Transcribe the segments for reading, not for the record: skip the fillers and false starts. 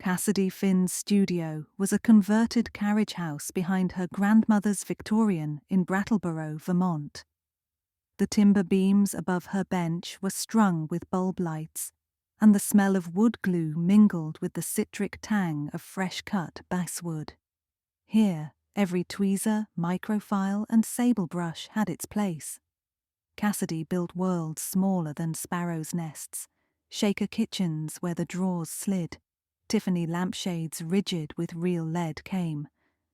Cassidy Finn's studio was a converted carriage house behind her grandmother's Victorian in Brattleboro, Vermont. The timber beams above her bench were strung with bulb lights, and the smell of wood glue mingled with the citric tang of fresh-cut basswood. Here, every tweezer, microfile, and sable brush had its place. Cassidy built worlds smaller than sparrows' nests, shaker kitchens where the drawers slid, Tiffany lampshades rigid with real lead came,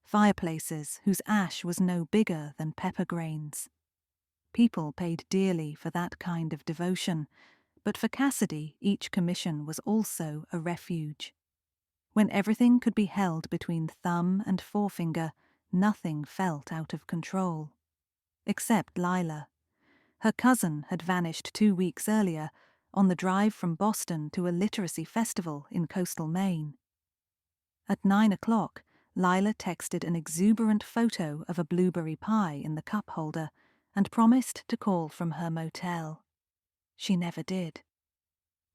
fireplaces whose ash was no bigger than pepper grains. People paid dearly for that kind of devotion, but for Cassidy each commission was also a refuge. When everything could be held between thumb and forefinger, nothing felt out of control. Except Lila. Her cousin had vanished 2 weeks earlier, on the drive from Boston to a literacy festival in coastal Maine. At 9 o'clock, Lila texted an exuberant photo of a blueberry pie in the cup holder and promised to call from her motel. She never did.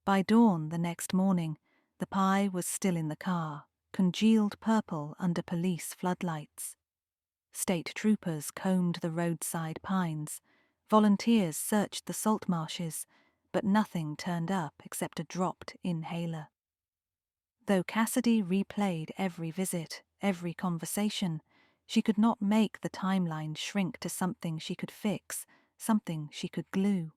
By dawn the next morning, the pie was still in the car, congealed purple under police floodlights. State troopers combed the roadside pines. Volunteers searched the salt marshes, but nothing turned up except a dropped inhaler. Though Cassidy replayed every visit, every conversation, she could not make the timeline shrink to something she could fix, something she could glue.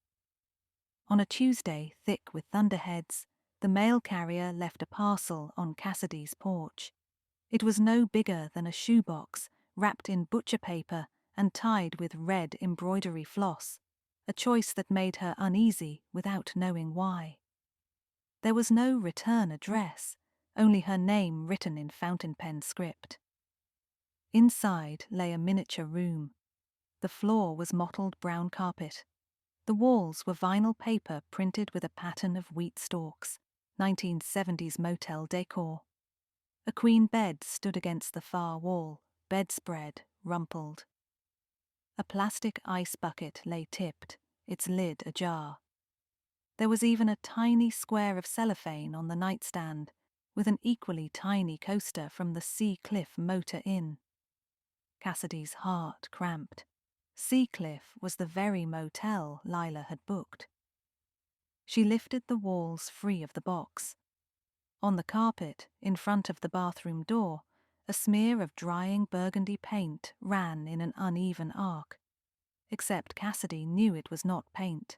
On a Tuesday thick with thunderheads, the mail carrier left a parcel on Cassidy's porch. It was no bigger than a shoebox, wrapped in butcher paper and tied with red embroidery floss, a choice that made her uneasy without knowing why. There was no return address, only her name written in fountain pen script. Inside lay a miniature room. The floor was mottled brown carpet. The walls were vinyl paper printed with a pattern of wheat stalks, 1970s motel decor. A queen bed stood against the far wall, bedspread rumpled. A plastic ice bucket lay tipped, its lid ajar. There was even a tiny square of cellophane on the nightstand, with an equally tiny coaster from the Sea Cliff Motor Inn. Cassidy's heart cramped. Sea Cliff was the very motel Lila had booked. She lifted the walls free of the box. On the carpet, in front of the bathroom door, a smear of drying burgundy paint ran in an uneven arc. Except Cassidy knew it was not paint.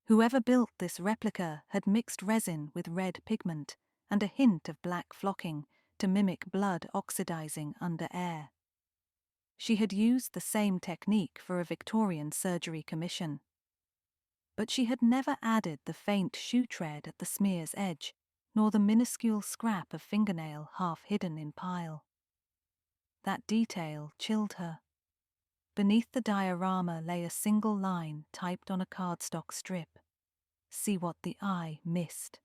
Whoever built this replica had mixed resin with red pigment and a hint of black flocking to mimic blood oxidizing under air. She had used the same technique for a Victorian surgery commission. But she had never added the faint shoe tread at the smear's edge, nor the minuscule scrap of fingernail half hidden in pile. That detail chilled her. Beneath the diorama lay a single line typed on a cardstock strip. See what the eye missed.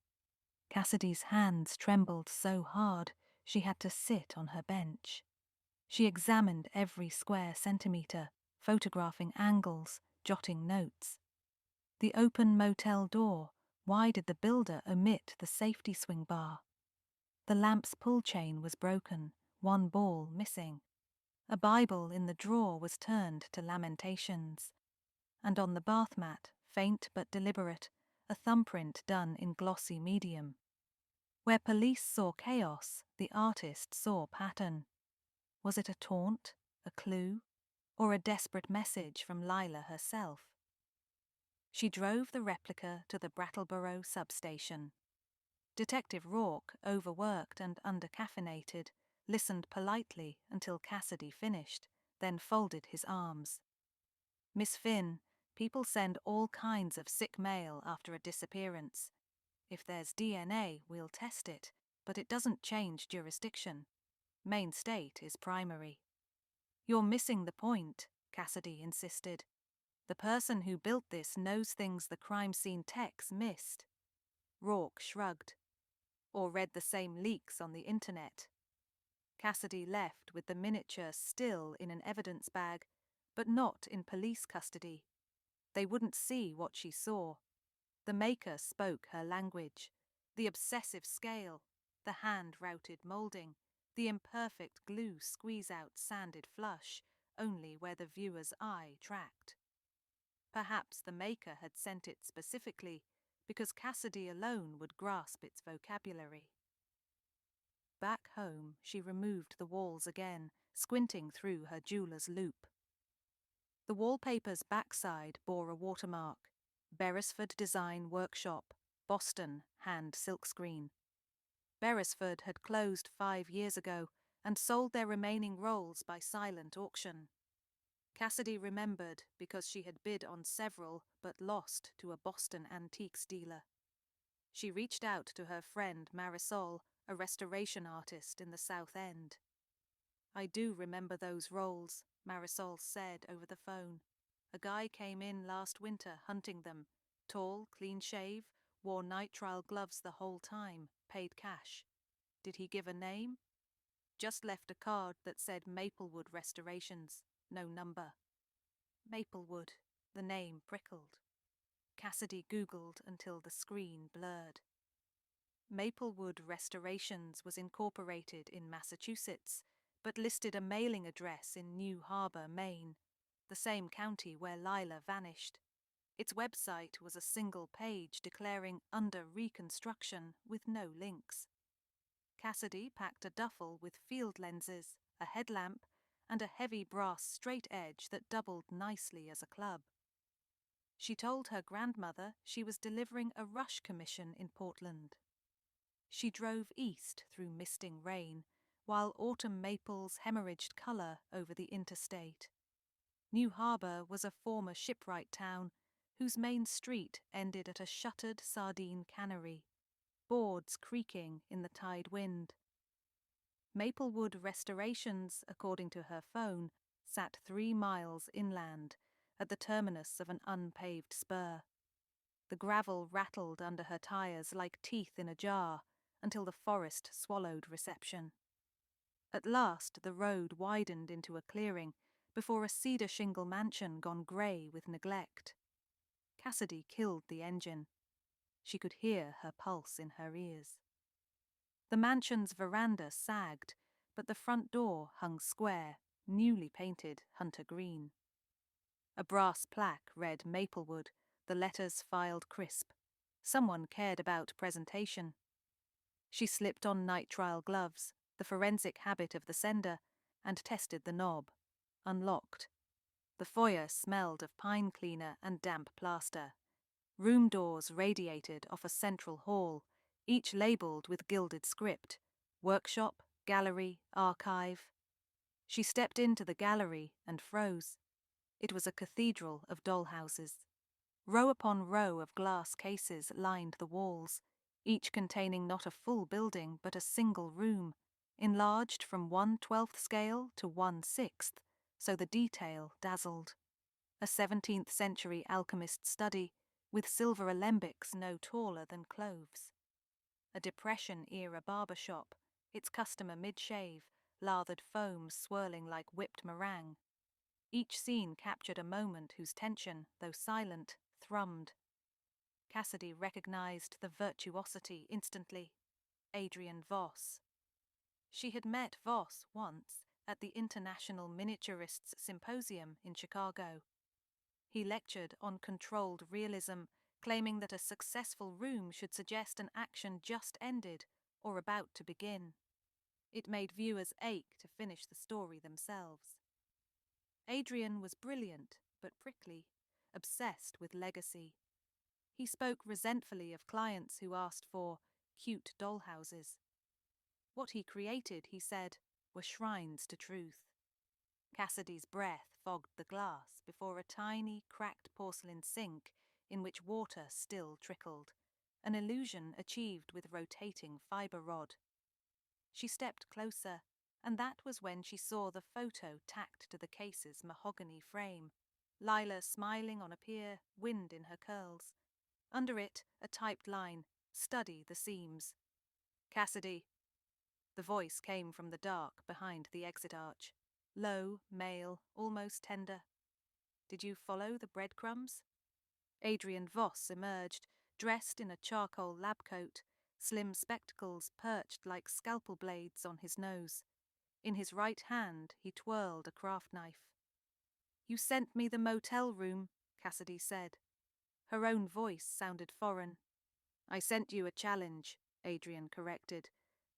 Cassidy's hands trembled so hard she had to sit on her bench. She examined every square centimetre, photographing angles, jotting notes. The open motel door, why did the builder omit the safety swing bar? The lamp's pull chain was broken, one ball missing. A Bible in the drawer was turned to Lamentations. And on the bath mat, faint but deliberate, a thumbprint done in glossy medium. Where police saw chaos, the artist saw pattern. Was it a taunt, a clue, or a desperate message from Lila herself? She drove the replica to the Brattleboro substation. Detective Rourke, overworked and undercaffeinated, listened politely until Cassidy finished, then folded his arms. Miss Finn, people send all kinds of sick mail after a disappearance. If there's DNA, we'll test it, but it doesn't change jurisdiction. Maine state is primary. You're missing the point, Cassidy insisted. The person who built this knows things the crime scene techs missed. Rourke shrugged. Or read the same leaks on the internet. Cassidy left with the miniature still in an evidence bag, but not in police custody. They wouldn't see what she saw. The maker spoke her language. The obsessive scale. the hand-routed moulding, the imperfect glue squeeze-out sanded flush, only where the viewer's eye tracked. Perhaps the maker had sent it specifically because Cassidy alone would grasp its vocabulary. Back home, she removed the walls again, squinting through her jeweler's loupe. The wallpaper's backside bore a watermark: Beresford Design Workshop, Boston, hand silkscreen. Beresford had closed 5 years ago and sold their remaining rolls by silent auction. Cassidy remembered because she had bid on several but lost to a Boston antiques dealer. She reached out to her friend Marisol, a restoration artist in the South End. "I do remember those rolls," Marisol said over the phone. "A guy came in last winter hunting them. Tall, clean shave, wore nitrile gloves the whole time, paid cash. Did he give a name?" "Just left a card that said Maplewood Restorations, no number." Maplewood, the name prickled. Cassidy Googled until the screen blurred. Maplewood Restorations was incorporated in Massachusetts, but listed a mailing address in New Harbor, Maine, the same county where Lila vanished. Its website was a single page declaring under reconstruction with no links. Cassidy packed a duffel with field lenses, a headlamp, and a heavy brass straight edge that doubled nicely as a club. She told her grandmother she was delivering a rush commission in Portland. She drove east through misting rain, while autumn maples hemorrhaged color over the interstate. New Harbor was a former shipwright town whose main street ended at a shuttered sardine cannery, boards creaking in the tide wind. Maplewood Restorations, according to her phone, sat 3 miles inland, at the terminus of an unpaved spur. The gravel rattled under her tires like teeth in a jar until the forest swallowed reception. At last the road widened into a clearing before a cedar shingle mansion gone grey with neglect. Cassidy killed the engine. She could hear her pulse in her ears. The mansion's veranda sagged, but the front door hung square, newly painted hunter green. A brass plaque read Maplewood, the letters filed crisp. Someone cared about presentation. She slipped on nitrile gloves, the forensic habit of the sender, and tested the knob. Unlocked. The foyer smelled of pine cleaner and damp plaster. Room doors radiated off a central hall, each labelled with gilded script: workshop, gallery, archive. She stepped into the gallery and froze. It was a cathedral of dollhouses. Row upon row of glass cases lined the walls, each containing not a full building but a single room, enlarged from 1/12th scale to 1/6th, so the detail dazzled. A 17th century alchemist's study, with silver alembics no taller than cloves. A Depression-era barber shop, its customer mid-shave, lathered foam swirling like whipped meringue. Each scene captured a moment whose tension, though silent, thrummed. Cassidy recognized the virtuosity instantly. Adrian Voss. She had met Voss once at the International Miniaturists Symposium in Chicago. He lectured on controlled realism, claiming that a successful room should suggest an action just ended or about to begin. It made viewers ache to finish the story themselves. Adrian was brilliant but prickly, obsessed with legacy. He spoke resentfully of clients who asked for cute dollhouses. What he created, he said, were shrines to truth. Cassidy's breath fogged the glass before a tiny, cracked porcelain sink in which water still trickled, an illusion achieved with rotating fibre rod. She stepped closer, and that was when she saw the photo tacked to the case's mahogany frame, Lila smiling on a pier, wind in her curls. Under it, a typed line, "Study the seams." "Cassidy." The voice came from the dark behind the exit arch. Low, male, almost tender. "Did you follow the breadcrumbs?" Adrian Voss emerged, dressed in a charcoal lab coat, slim spectacles perched like scalpel blades on his nose. In his right hand, he twirled a craft knife. "You sent me the motel room," Cassidy said. Her own voice sounded foreign. "I sent you a challenge," Adrian corrected.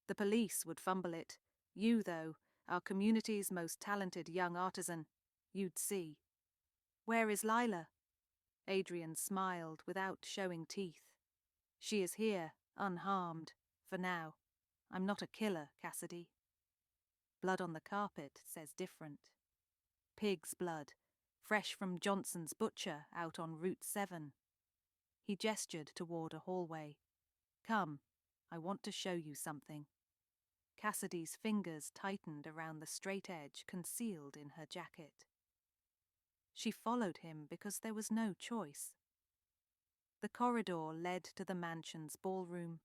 "The police would fumble it. You, though, our community's most talented young artisan. You'd see." "Where is Lila?" Adrian smiled without showing teeth. "She is here, unharmed, for now. I'm not a killer, Cassidy." Blood on the carpet says different. Pig's blood, fresh from Johnson's butcher out on Route 7. He gestured toward a hallway. "Come, I want to show you something." Cassidy's fingers tightened around the straight edge concealed in her jacket. She followed him because there was no choice. The corridor led to the mansion's ballroom.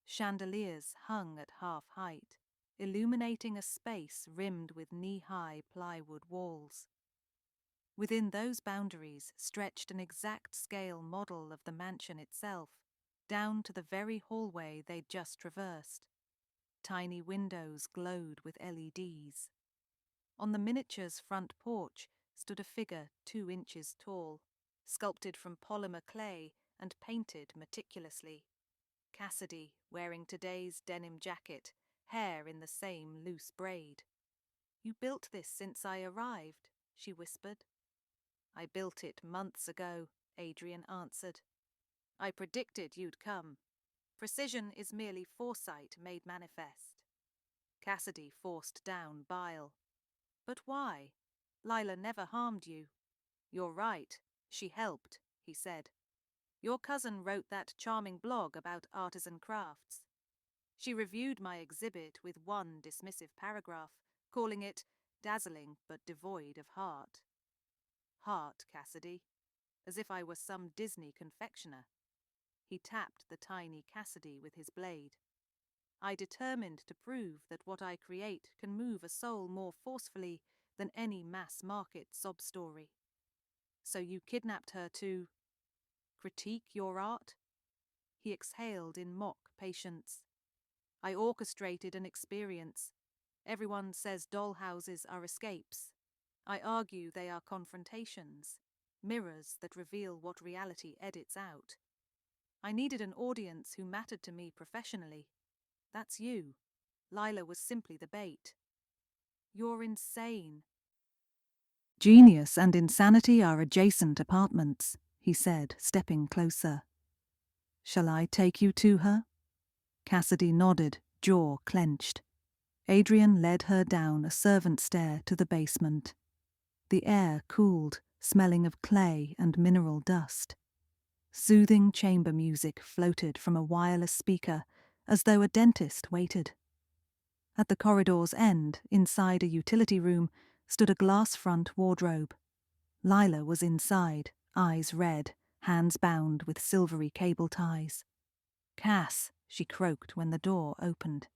Chandeliers hung at half height, illuminating a space rimmed with knee-high plywood walls. Within those boundaries stretched an exact scale model of the mansion itself, down to the very hallway they'd just traversed. Tiny windows glowed with LEDs. On the miniature's front porch stood a figure 2 inches tall, sculpted from polymer clay and painted meticulously. Cassidy, wearing today's denim jacket, hair in the same loose braid. "You built this since I arrived," she whispered. "I built it months ago," Adrian answered. "I predicted you'd come. Precision is merely foresight made manifest." Cassidy forced down bile. "But why? Lila never harmed you." "You're right. She helped," he said. "Your cousin wrote that charming blog about artisan crafts. She reviewed my exhibit with one dismissive paragraph, calling it dazzling but devoid of heart." "Heart, Cassidy. As if I were some Disney confectioner." He tapped the tiny Cassidy with his blade. "I determined to prove that what I create can move a soul more forcefully than any mass-market sob story." "So you kidnapped her to critique your art?" He exhaled in mock patience. "I orchestrated an experience. Everyone says dollhouses are escapes. I argue they are confrontations, mirrors that reveal what reality edits out. I needed an audience who mattered to me professionally. That's you. Lila was simply the bait." "You're insane." "Genius and insanity are adjacent apartments," he said, stepping closer. "Shall I take you to her?" Cassidy nodded, jaw clenched. Adrian led her down a servant stair to the basement. The air cooled, smelling of clay and mineral dust. Soothing chamber music floated from a wireless speaker, as though a dentist waited. At the corridor's end, inside a utility room, stood a glass-front wardrobe. Lila was inside, eyes red, hands bound with silvery cable ties. "Cass," she croaked when the door opened.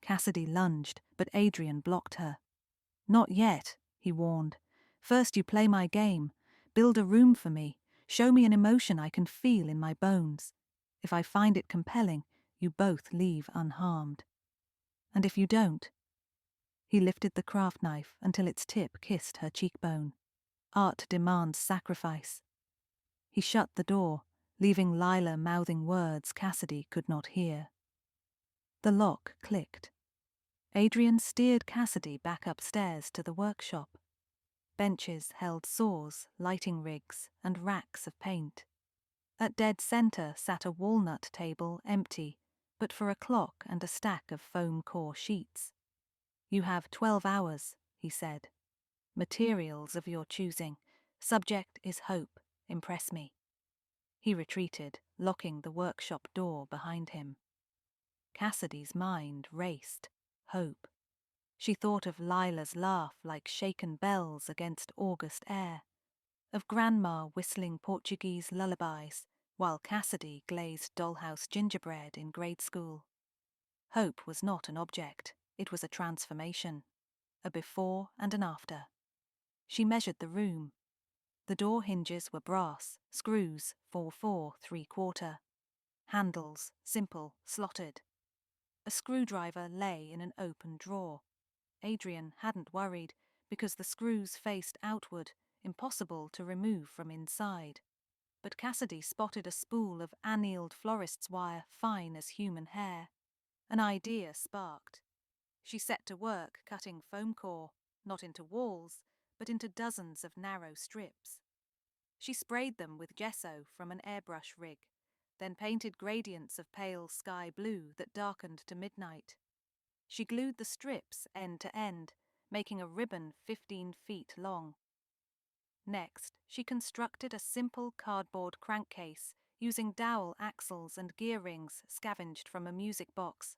Cassidy lunged, but Adrian blocked her. "Not yet," he warned. "First you play my game. Build a room for me. Show me an emotion I can feel in my bones. If I find it compelling, you both leave unharmed. And if you don't?" He lifted the craft knife until its tip kissed her cheekbone. "Art demands sacrifice." He shut the door, leaving Lila mouthing words Cassidy could not hear. The lock clicked. Adrian steered Cassidy back upstairs to the workshop. Benches held saws, lighting rigs, and racks of paint. At dead center sat a walnut table empty, but for a clock and a stack of foam core sheets. "You have 12 hours," he said. "Materials of your choosing. Subject is hope. Impress me." He retreated, locking the workshop door behind him. Cassidy's mind raced. Hope. She thought of Lila's laugh like shaken bells against August air, of Grandma whistling Portuguese lullabies while Cassidy glazed dollhouse gingerbread in grade school. Hope was not an object, it was a transformation, a before and an after. She measured the room. The door hinges were brass, screws 4/4, 3/4. handles simple, slotted. A screwdriver lay in an open drawer. Adrian hadn't worried because the screws faced outward, impossible to remove from inside. But Cassidy spotted a spool of annealed florist's wire fine as human hair. An idea sparked. She set to work cutting foam core, not into walls, but into dozens of narrow strips. She sprayed them with gesso from an airbrush rig, then painted gradients of pale sky blue that darkened to midnight. She glued the strips end to end, making a ribbon 15 feet long. Next, she constructed a simple cardboard crankcase using dowel axles and gear rings scavenged from a music box.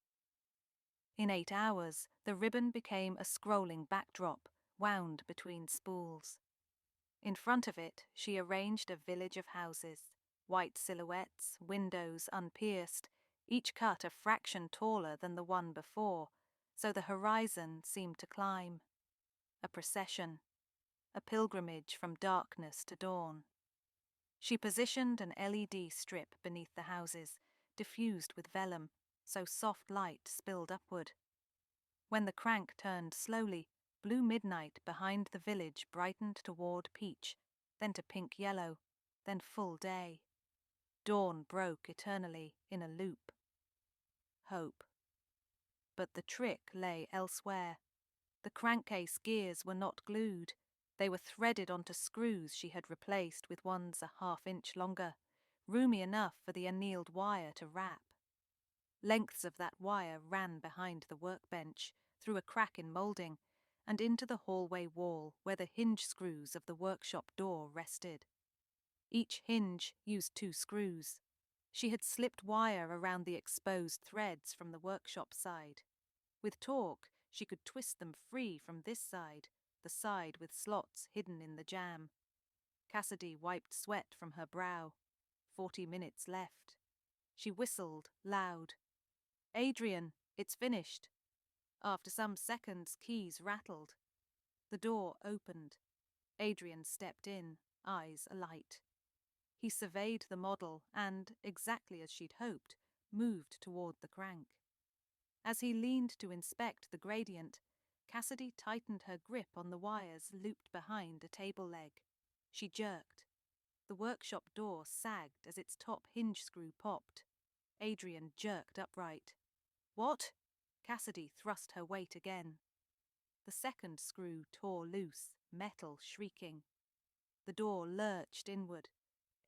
In 8 hours, the ribbon became a scrolling backdrop, wound between spools. In front of it, she arranged a village of houses, white silhouettes, windows unpierced, each cut a fraction taller than the one before, so the horizon seemed to climb. A procession, a pilgrimage from darkness to dawn. She positioned an LED strip beneath the houses, diffused with vellum, so soft light spilled upward. When the crank turned slowly, blue midnight behind the village brightened toward peach, then to pink-yellow, then full day. Dawn broke eternally in a loop. Hope. But the trick lay elsewhere. The crankcase gears were not glued. They were threaded onto screws she had replaced with ones a half-inch longer, roomy enough for the annealed wire to wrap. Lengths of that wire ran behind the workbench, through a crack in moulding, and into the hallway wall where the hinge screws of the workshop door rested. Each hinge used 2 screws. She had slipped wire around the exposed threads from the workshop side. With torque, she could twist them free from this side, the side with slots hidden in the jamb. Cassidy wiped sweat from her brow. 40 minutes left. She whistled, loud. "Adrian, it's finished." After some seconds, keys rattled. The door opened. Adrian stepped in, eyes alight. He surveyed the model and, exactly as she'd hoped, moved toward the crank. As he leaned to inspect the gradient, Cassidy tightened her grip on the wires looped behind a table leg. She jerked. The workshop door sagged as its top hinge screw popped. Adrian jerked upright. "What?" Cassidy thrust her weight again. The second screw tore loose, metal shrieking. The door lurched inward.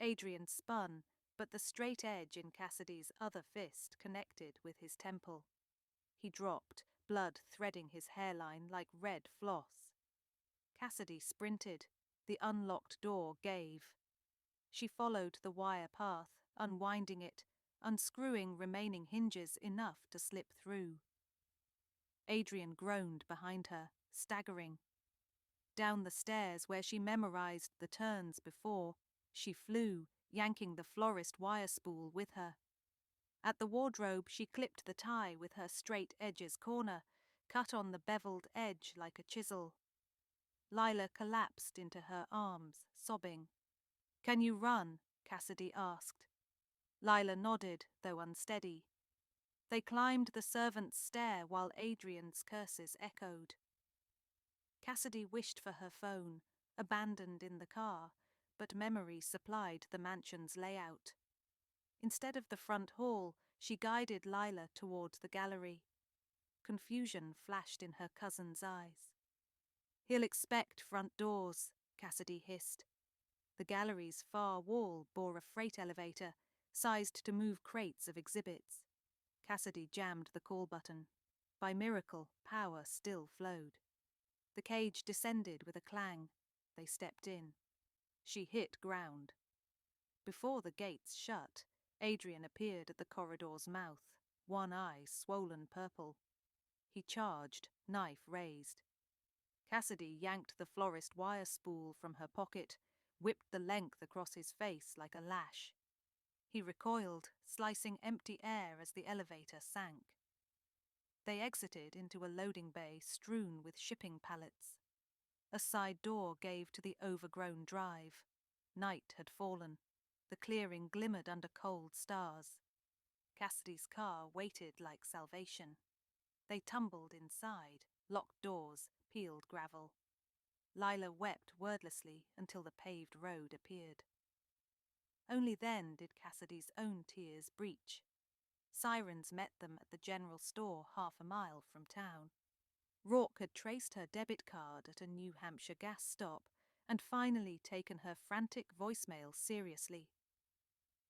Adrian spun, but the straight edge in Cassidy's other fist connected with his temple. He dropped, blood threading his hairline like red floss. Cassidy sprinted. The unlocked door gave. She followed the wire path, unwinding it, unscrewing remaining hinges enough to slip through. Adrian groaned behind her, staggering. Down the stairs where she memorized the turns before, she flew, yanking the florist wire spool with her. At the wardrobe, she clipped the tie with her straight edges corner, cut on the beveled edge like a chisel. Lila collapsed into her arms, sobbing. "Can you run?" Cassidy asked. Lila nodded, though unsteady. They climbed the servants' stair while Adrian's curses echoed. Cassidy wished for her phone, abandoned in the car, but memory supplied the mansion's layout. Instead of the front hall, she guided Lila toward the gallery. Confusion flashed in her cousin's eyes. "He'll expect front doors," Cassidy hissed. The gallery's far wall bore a freight elevator, sized to move crates of exhibits. Cassidy jammed the call button. By miracle, power still flowed. The cage descended with a clang. They stepped in. She hit ground. Before the gates shut, Adrian appeared at the corridor's mouth, one eye swollen purple. He charged, knife raised. Cassidy yanked the florist wire spool from her pocket, whipped the length across his face like a lash. He recoiled, slicing empty air as the elevator sank. They exited into a loading bay strewn with shipping pallets. A side door gave to the overgrown drive. Night had fallen. The clearing glimmered under cold stars. Cassidy's car waited like salvation. They tumbled inside, locked doors, peeled gravel. Lila wept wordlessly until the paved road appeared. Only then did Cassidy's own tears breach. Sirens met them at the general store half a mile from town. Rourke had traced her debit card at a New Hampshire gas stop and finally taken her frantic voicemail seriously.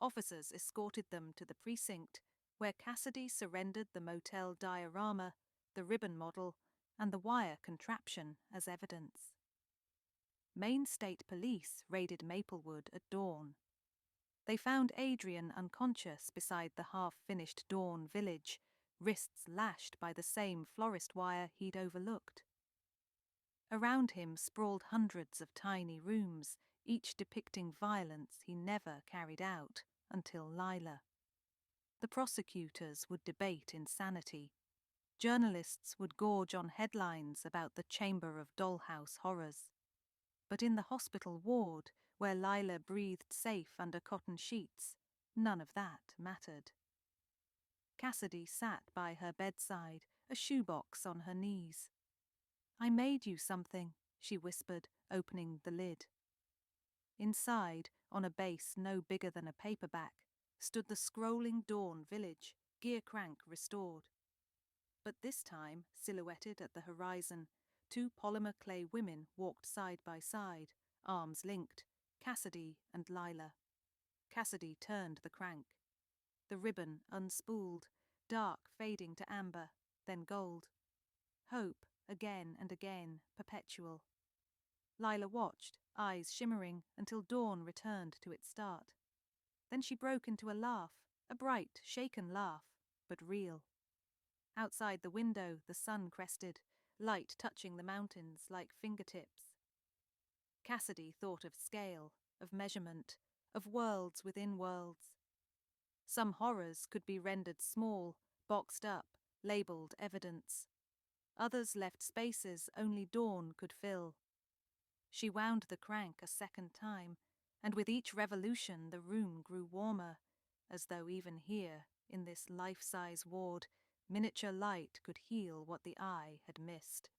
Officers escorted them to the precinct, where Cassidy surrendered the motel diorama, the ribbon model, and the wire contraption as evidence. Maine State Police raided Maplewood at dawn. They found Adrian unconscious beside the half-finished Dawn village, wrists lashed by the same florist wire he'd overlooked. Around him sprawled hundreds of tiny rooms, each depicting violence he never carried out until Lila. The prosecutors would debate insanity. Journalists would gorge on headlines about the Chamber of Dollhouse horrors. But in the hospital ward, where Lila breathed safe under cotton sheets, none of that mattered. Cassidy sat by her bedside, a shoebox on her knees. "I made you something," she whispered, opening the lid. Inside, on a base no bigger than a paperback, stood the scrolling Dawn village, gear crank restored. But this time, silhouetted at the horizon, two polymer clay women walked side by side, arms linked, Cassidy and Lila. Cassidy turned the crank. The ribbon unspooled, dark fading to amber, then gold. Hope, again and again, perpetual. Lila watched, eyes shimmering, until Dawn returned to its start. Then she broke into a laugh, a bright, shaken laugh, but real. Outside the window, the sun crested, light touching the mountains like fingertips. Cassidy thought of scale, of measurement, of worlds within worlds. Some horrors could be rendered small, boxed up, labelled evidence. Others left spaces only Dawn could fill. She wound the crank a second time, and with each revolution the room grew warmer, as though even here, in this life-size ward, miniature light could heal what the eye had missed.